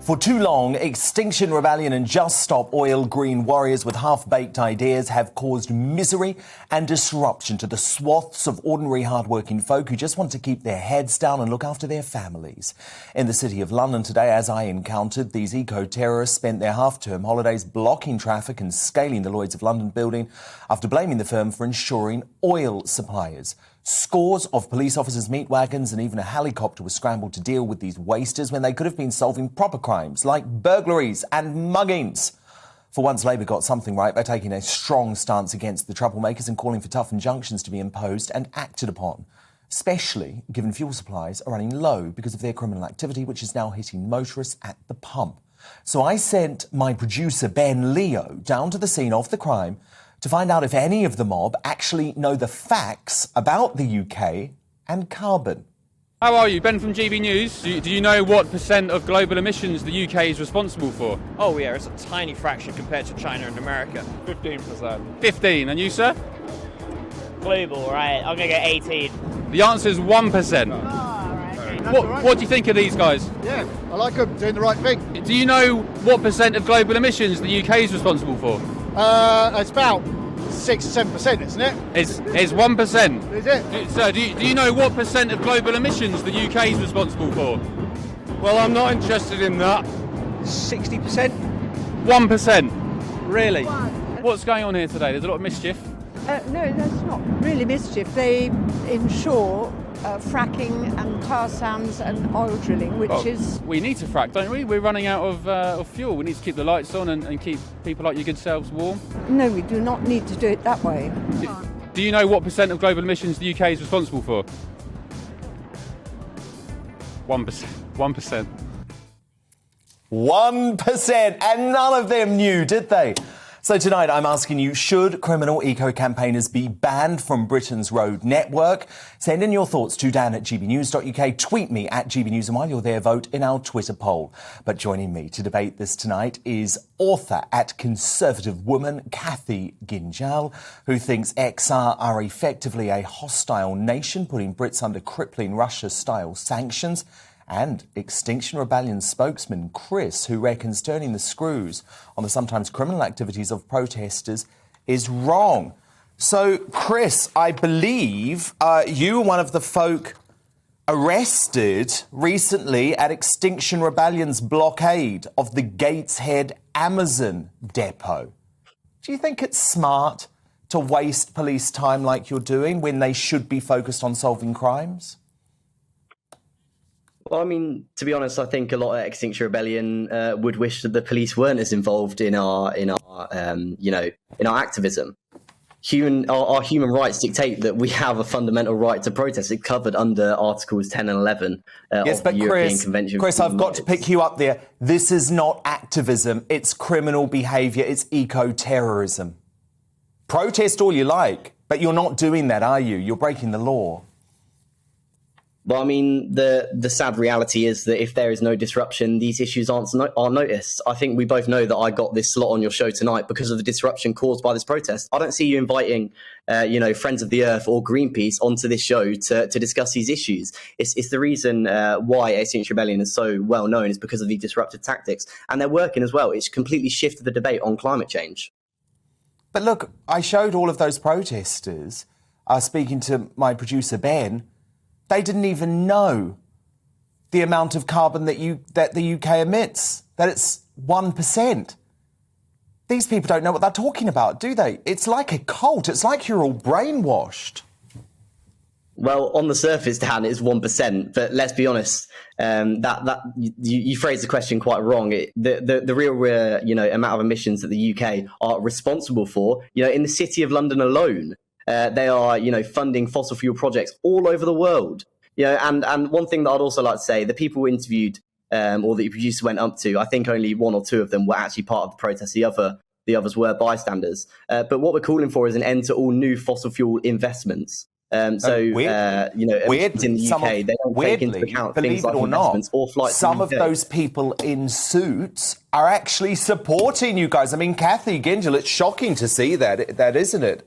For too long, Extinction Rebellion and Just Stop Oil green warriors with half-baked ideas have caused misery and disruption to the swaths of ordinary hard-working folk who just want to keep their heads down and look after their families. In the City of London today, as I encountered, these eco-terrorists spent their half-term holidays blocking traffic and scaling the Lloyd's of London building after blaming the firm for ensuring oil suppliers. Scores of police officers, meat wagons and even a helicopter were scrambled to deal with these wasters when they could have been solving proper crimes like burglaries and muggings. For once, Labour got something right by taking a strong stance against the troublemakers and calling for tough injunctions to be imposed and acted upon, especially given fuel supplies are running low because of their criminal activity, which is now hitting motorists at the pump. So I sent my producer, Ben Leo, down to the scene of the crime to find out if any of the mob actually know the facts about the UK and carbon. How are you? Ben from GBNews. Do you know what percent of global emissions the UK is responsible for? Oh yeah, it's a tiny fraction compared to China and America. 15%. 15, and you, sir? Global, right? I'm gonna go 18. The answer is 1%. What do you think of these guys? Yeah, I like them, doing the right thing. Do you know what percent of global emissions the UK is responsible for? It's about 6 or 7%, isn't it? It's 1%. Is it? So do you know what percent of global emissions the UK is responsible for? Well, I'm not interested in that. 60%? 1%. Really? What's going on here today? There's a lot of mischief. No, that's not really mischief. They ensure fracking and tar sands and oil drilling, which is... We need to frack, don't we? We're running out of fuel. We need to keep the lights on and keep people like your good selves warm. No, we do not need to do it that way. Do you know what percent of global emissions the UK is responsible for? 1%. 1%. 1%, and none of them knew, did they? So tonight I'm asking you, should criminal eco-campaigners be banned from Britain's road network? Send in your thoughts to Dan at gbnews.uk, tweet me at gbnews, and while you're there, vote in our Twitter poll. But joining me to debate this tonight is author at Conservative Woman, Cathy Ginjal, who thinks XR are effectively a hostile nation, putting Brits under crippling Russia-style sanctions, and Extinction Rebellion spokesman Chris, who reckons turning the screws on the sometimes criminal activities of protesters is wrong. So, Chris, I believe you were one of the folk arrested recently at Extinction Rebellion's blockade of the Gateshead Amazon depot. Do you think it's smart to waste police time like you're doing when they should be focused on solving crimes? Well, I mean, to be honest, I think a lot of Extinction Rebellion would wish that the police weren't as involved in our activism. Our human rights dictate that we have a fundamental right to protest. It's covered under Articles 10 and 11 of the European Convention. Chris, I've got to pick you up there. This is not activism. It's criminal behaviour. It's eco-terrorism. Protest all you like, but you're not doing that, are you? You're breaking the law. Well, I mean, the sad reality is that if there is no disruption, these issues aren't noticed. I think we both know that I got this slot on your show tonight because of the disruption caused by this protest. I don't see you inviting, Friends of the Earth or Greenpeace onto this show to discuss these issues. It's the reason why Extinction Rebellion is so well known is because of the disruptive tactics. And they're working as well. It's completely shifted the debate on climate change. But look, I showed all of those protesters, speaking to my producer, Ben. They didn't even know the amount of carbon that the UK emits, that it's 1%. These people don't know what they're talking about, do they? It's like a cult. It's like you're all brainwashed. Well, on the surface, Dan, it's 1%. But let's be honest, you phrased the question quite wrong. The real amount of emissions that the UK are responsible for, in the City of London alone, they are, funding fossil fuel projects all over the world. And one thing that I'd also like to say, the people interviewed or that your producer went up to, I think only one or two of them were actually part of the protest. The others were bystanders. But what we're calling for is an end to all new fossil fuel investments. In the UK, they don't take into account things like investments or flights. Some of those people in suits are actually supporting you guys. I mean, Cathy Ginjal, it's shocking to see that, isn't it?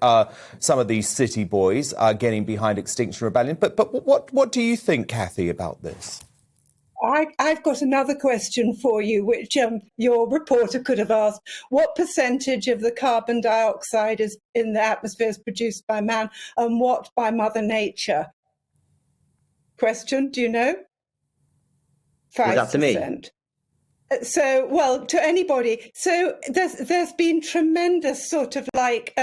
Some of these city boys are getting behind Extinction Rebellion. But what do you think, Cathy, about this? I've got another question for you, which your reporter could have asked. What percentage of the carbon dioxide is in the atmosphere is produced by man, and what by Mother Nature? Question, do you know? 5%. Was that to me? So, well, to anybody. So there's been tremendous sort of like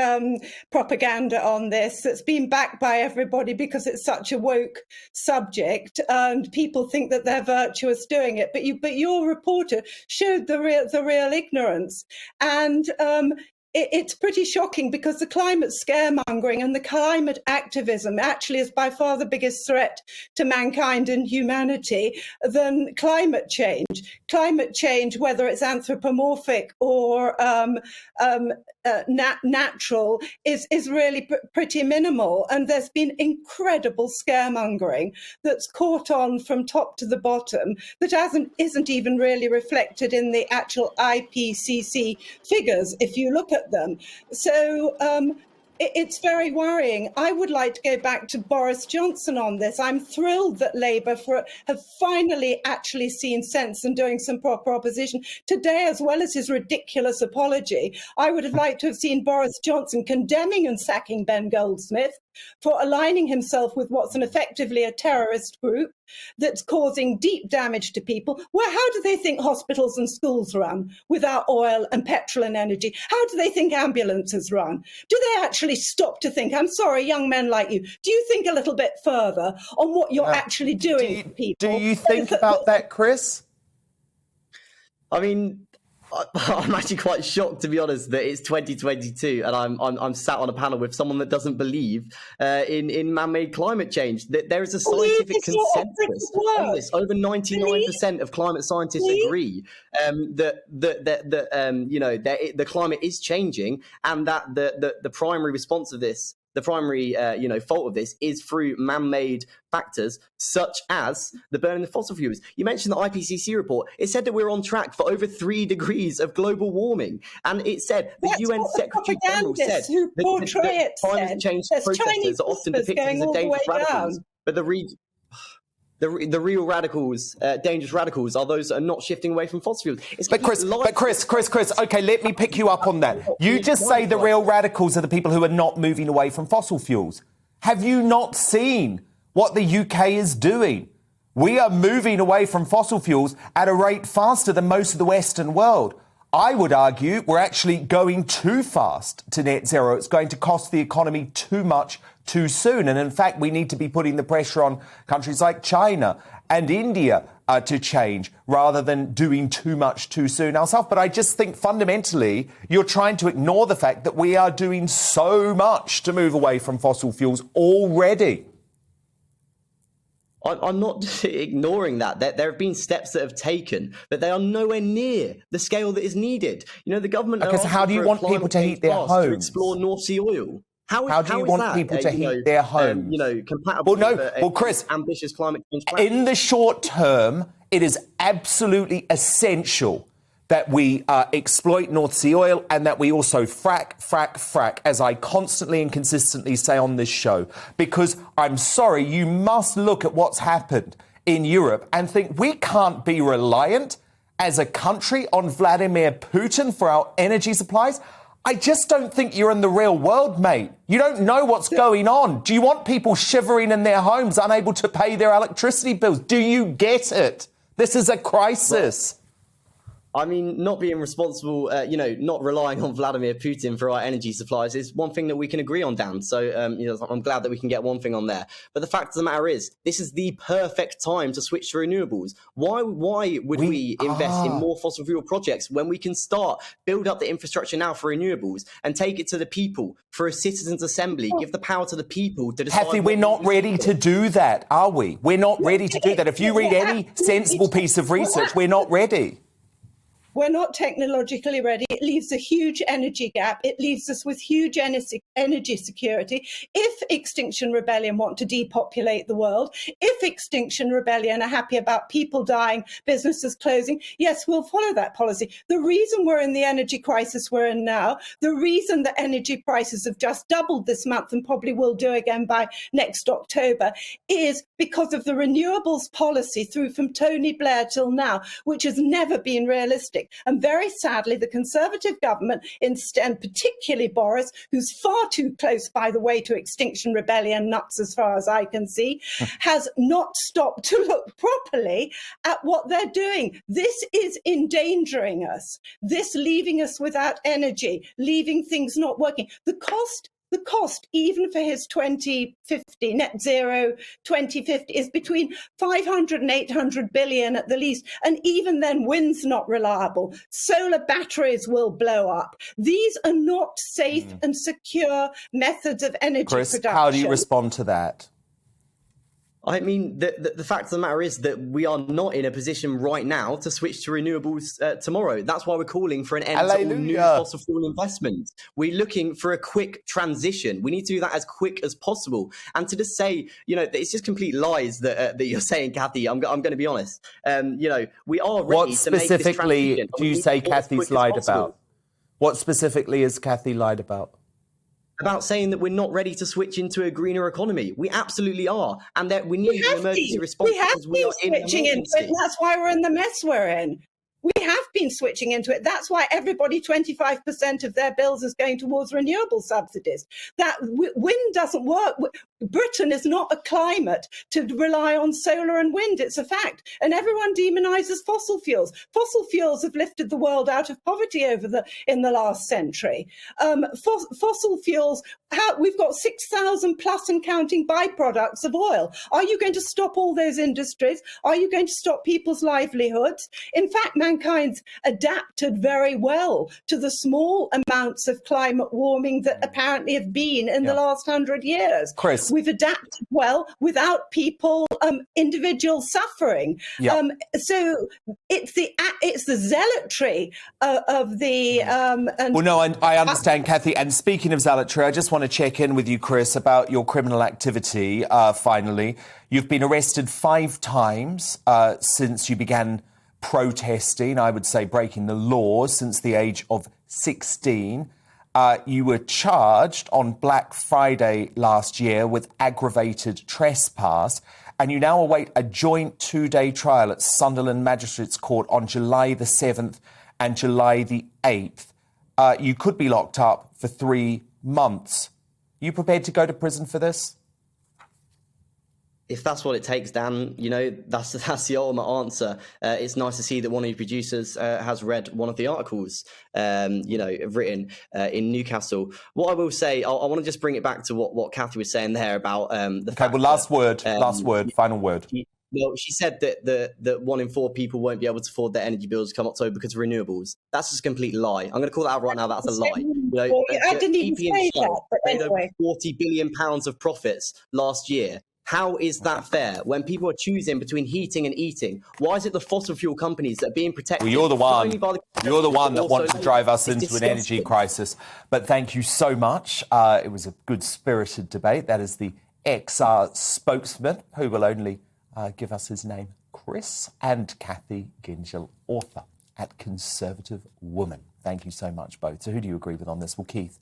propaganda on this that's been backed by everybody because it's such a woke subject, and people think that they're virtuous doing it. But your reporter showed the real ignorance, and it's pretty shocking because the climate scaremongering and the climate activism actually is by far the biggest threat to mankind and humanity than climate change. Climate change, whether it's anthropomorphic or natural, is really pretty minimal. And there's been incredible scaremongering that's caught on from top to the bottom that isn't even really reflected in the actual IPCC figures if you look at them. So it's very worrying. I would like to go back to Boris Johnson on this. I'm thrilled that Labour have finally actually seen sense and doing some proper opposition today, as well as his ridiculous apology. I would have liked to have seen Boris Johnson condemning and sacking Ben Goldsmith for aligning himself with what's effectively a terrorist group that's causing deep damage to people. Well, how do they think hospitals and schools run without oil and petrol and energy? How do they think ambulances run? Do they actually stop to think, I'm sorry, young men like you, do you think a little bit further on what you're actually doing for people? Do you think about that, Chris? I mean, I'm actually quite shocked, to be honest, that it's 2022 and I'm sat on a panel with someone that doesn't believe in man-made climate change. That there is a scientific consensus on this. Over 99% of climate scientists agree that the climate is changing, and that the primary response of this, the primary fault of this, is through man-made factors such as the burning of fossil fuels. You mentioned the IPCC report. It said that we're on track for over 3 degrees of global warming, and it said the UN Secretary General said that climate change protesters are often depicted as a dangerous radicals, but the real radicals, dangerous radicals, are those that are not shifting away from fossil fuels. But Chris, okay, let me pick you up on that. You just say the real radicals are the people who are not moving away from fossil fuels. Have you not seen what the UK is doing? We are moving away from fossil fuels at a rate faster than most of the Western world. I would argue we're actually going too fast to net zero. It's going to cost the economy too much too soon. And in fact, we need to be putting the pressure on countries like China and India to change rather than doing too much too soon ourselves. But I just think fundamentally you're trying to ignore the fact that we are doing so much to move away from fossil fuels already. I'm not ignoring that. There have been steps that have taken, but they are nowhere near the scale that is needed. You know, the government. Okay, so how do you want people to heat their homes? To explore North Sea oil. How do you want people to heat their homes? Compatible with Chris, ambitious climate change plans. In the short term, it is absolutely essential that we exploit North Sea oil and that we also frack, as I constantly and consistently say on this show. Because I'm sorry, you must look at what's happened in Europe and think we can't be reliant as a country on Vladimir Putin for our energy supplies. I just don't think you're in the real world, mate. You don't know what's going on. Do you want people shivering in their homes, unable to pay their electricity bills? Do you get it? This is a crisis. I mean, not being responsible, not relying on Vladimir Putin for our energy supplies is one thing that we can agree on, Dan. So, I'm glad that we can get one thing on there. But the fact of the matter is, this is the perfect time to switch to renewables. Why would we invest in more fossil fuel projects when we can build up the infrastructure now for renewables and take it to the people for a citizens' assembly, give the power to the people to decide. Kathy, we're not ready to do that, are we? We're not ready to do that. If you read any sensible piece of research, we're not ready. We're not technologically ready. It leaves a huge energy gap. It leaves us with huge energy security. If Extinction Rebellion want to depopulate the world, if Extinction Rebellion are happy about people dying, businesses closing, yes, we'll follow that policy. The reason we're in the energy crisis we're in now, the reason that energy prices have just doubled this month and probably will do again by next October, is because of the renewables policy through from Tony Blair till now, which has never been realistic. And very sadly, the Conservative government, instead, particularly Boris, who's far too close, by the way, to Extinction Rebellion nuts as far as I can see, has not stopped to look properly at what they're doing. This is endangering us. This leaving us without energy, leaving things not working. The cost, even for his 2050, net zero 2050, is between 500 and 800 billion at the least. And even then, wind's not reliable. Solar batteries will blow up. These are not safe and secure methods of energy Chris, production. how do you respond to that? I mean, the fact of the matter is that we are not in a position right now to switch to renewables tomorrow. That's why we're calling for an end to all new fossil fuel investments. We're looking for a quick transition. We need to do that as quick as possible. And to just say, it's just complete lies that you're saying, Kathy. I'm going to be honest. We are ready What to make this transition. specifically do you say Kathy's lied about? What specifically is Kathy lied about? About saying that we're not ready to switch into a greener economy. We absolutely are. And that we need an emergency response. We have been switching into it. And that's why we're in the mess we're in. We have been switching into it. That's why everybody, 25% of their bills is going towards renewable subsidies. That wind doesn't work. Britain is not a climate to rely on solar and wind. It's a fact. And everyone demonises fossil fuels. Fossil fuels have lifted the world out of poverty in the last century. Fossil fuels, we've got 6,000 plus and counting byproducts of oil. Are you going to stop all those industries? Are you going to stop people's livelihoods? In fact, mankind's adapted very well to the small amounts of climate warming that apparently have been in the last 100 years. Chris. We've adapted well without people, individuals suffering. So it's the zealotry of the... Well, no, I understand, Kathy. And speaking of zealotry, I just want to check in with you, Chris, about your criminal activity, finally. You've been arrested 5 times since you began protesting, I would say breaking the law, since the age of 16. You were charged on Black Friday last year with aggravated trespass, and you now await a joint 2-day trial at Sunderland Magistrates Court on July the 7th and July the 8th. You could be locked up for 3 months. Are you prepared to go to prison for this? If that's what it takes, Dan, that's the ultimate answer. It's nice to see that one of your producers has read one of the articles, written in Newcastle. What I will say, I want to just bring it back to what Kathy was saying there about the fact last word, final word. She said that 1 in 4 people won't be able to afford their energy bills come October because of renewables. That's just a complete lie. I'm going to call that out right now. That's a lie. I didn't even say that, but anyway. Over £40 billion of profits last year. How is that fair when people are choosing between heating and eating? Why is it the fossil fuel companies that are being protected? Well, you're the one that wants to drive us into an energy crisis. But thank you so much. It was a good-spirited debate. That is the XR spokesman, who will only give us his name, Chris, and Kathy Gingell, author at Conservative Woman. Thank you so much, both. So who do you agree with on this? Well, Keith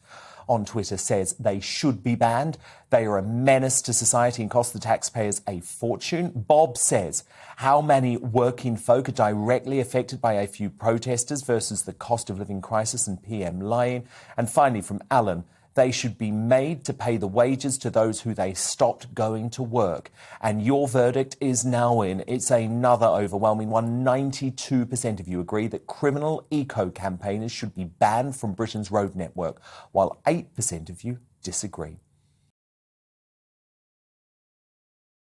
on Twitter says they should be banned. They are a menace to society and cost the taxpayers a fortune. Bob says, how many working folk are directly affected by a few protesters versus the cost of living crisis and PM lying? And finally, from Alan, they should be made to pay the wages to those who they stopped going to work. And your verdict is now in. It's another overwhelming one. 92% of you agree that criminal eco-campaigners should be banned from Britain's road network, while 8% of you disagree.